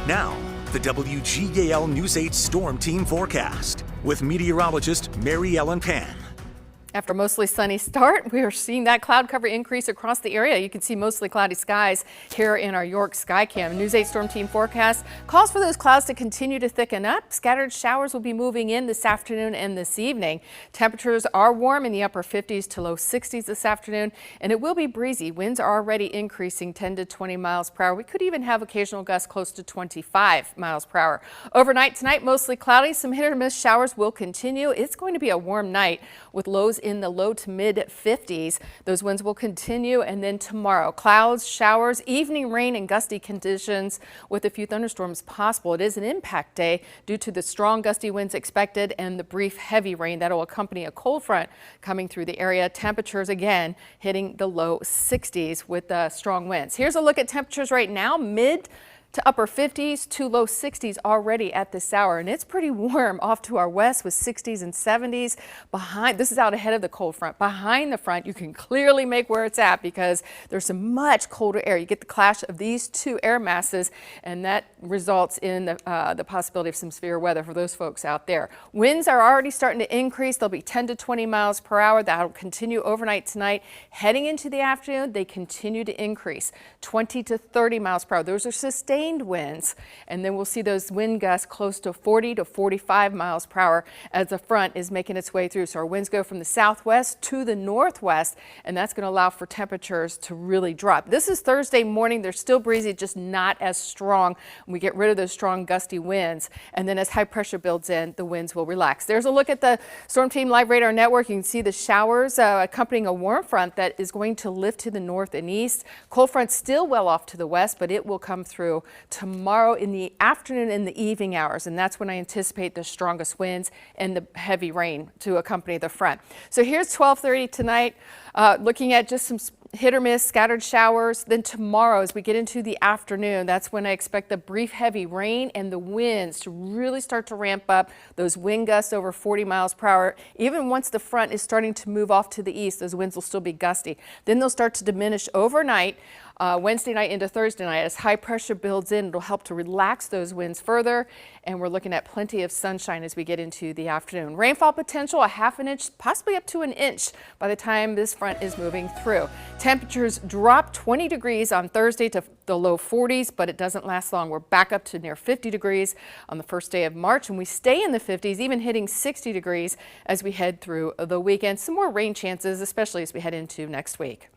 Now, the WGAL News 8 Storm Team forecast with meteorologist Mary Ellen Pan. After a mostly sunny start, we are seeing that cloud cover increase across the area. You can see mostly cloudy skies here in our York Skycam. News 8 Storm Team forecast calls for those clouds to continue to thicken up. Scattered showers will be moving in this afternoon and this evening. Temperatures are warm in the upper 50s to low 60s this afternoon, and it will be breezy. Winds are already increasing 10 to 20 miles per hour. We could even have occasional gusts close to 25 miles per hour. Overnight tonight, mostly cloudy. Some hit or miss showers will continue. It's going to be a warm night with lows in the low to mid 50s. Those winds will continue, and then tomorrow, clouds, showers, evening rain and gusty conditions with a few thunderstorms possible. It is an impact day due to the strong gusty winds expected and the brief heavy rain that will accompany a cold front coming through the area. Temperatures again hitting the low 60s with strong winds. Here's a look at temperatures right now, mid to upper 50s to low 60s already at this hour, and it's pretty warm off to our west with 60s and 70s. Behind, this is out ahead of the cold front. Behind the front, you can clearly make where it's at because there's some much colder air. You get the clash of these two air masses, and that results in the possibility of some severe weather for those folks out there. Winds are already starting to increase. They'll be 10 to 20 miles per hour. That'll continue overnight tonight. Heading into the afternoon, they continue to increase 20 to 30 miles per hour. Those are sustained winds, and then we'll see those wind gusts close to 40 to 45 miles per hour as the front is making its way through. So our winds go from the southwest to the northwest, and that's going to allow for temperatures to really drop. This is Thursday morning. They're still breezy, just not as strong. We get rid of those strong gusty winds, and then as high pressure builds in, the winds will relax. There's a look at the Storm Team Live Radar Network. You can see the showers accompanying a warm front that is going to lift to the north and east. Cold front still well off to the west, but it will come through tomorrow in the afternoon and the evening hours, and that's when I anticipate the strongest winds and the heavy rain to accompany the front. So here's 12:30 tonight, looking at just some hit or miss scattered showers. Then tomorrow, as we get into the afternoon, that's when I expect the brief heavy rain and the winds to really start to ramp up. Those wind gusts over 40 miles per hour. Even once the front is starting to move off to the east, those winds will still be gusty. Then they'll start to diminish overnight. Wednesday night into Thursday night, as high pressure builds in, it'll help to relax those winds further, and we're looking at plenty of sunshine as we get into the afternoon. Rainfall potential, a half an inch, possibly up to an inch by the time this front is moving through. Temperatures drop 20 degrees on Thursday to the low 40s, but it doesn't last long. We're back up to near 50 degrees on the first day of March, and we stay in the 50s, even hitting 60 degrees as we head through the weekend. Some more rain chances, especially as we head into next week.